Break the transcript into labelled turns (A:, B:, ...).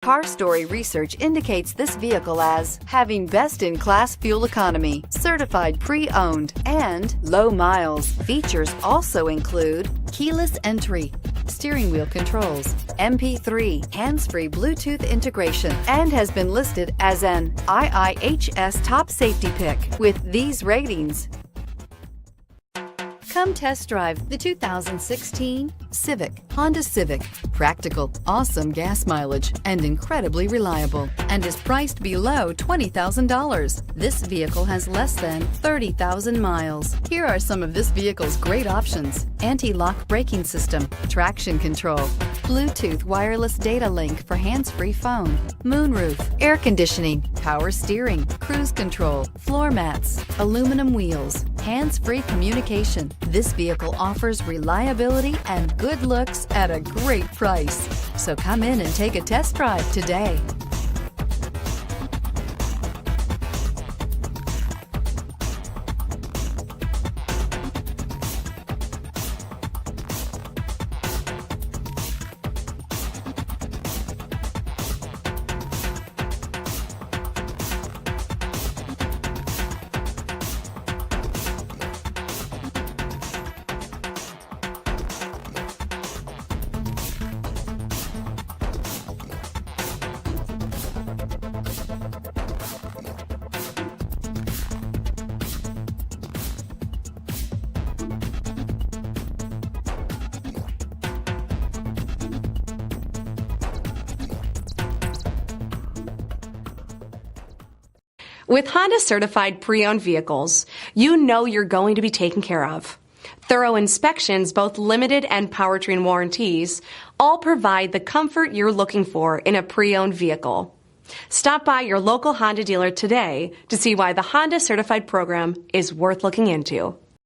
A: Car Story research indicates this vehicle as having best-in-class fuel economy, certified pre-owned, and low miles. Features also include keyless entry, steering wheel controls, MP3, hands-free Bluetooth integration, and has been listed as an IIHS top safety pick with these ratings. Come test drive the 2016 Honda Civic. Practical, awesome gas mileage, and incredibly reliable, and is priced below $20,000. This vehicle has less than 30,000 miles. Here are some of this vehicle's great options: anti-lock braking system, traction control, Bluetooth wireless data link for hands-free phone, moonroof, air conditioning, power steering, cruise control, floor mats, aluminum wheels, hands-free communication. This vehicle offers reliability and good looks at a great price. So come in and take a test drive today.
B: With Honda certified pre-owned vehicles, you know you're going to be taken care of. Thorough inspections, both limited and powertrain warranties, all provide the comfort you're looking for in a pre-owned vehicle. Stop by your local Honda dealer today to see why the Honda certified program is worth looking into.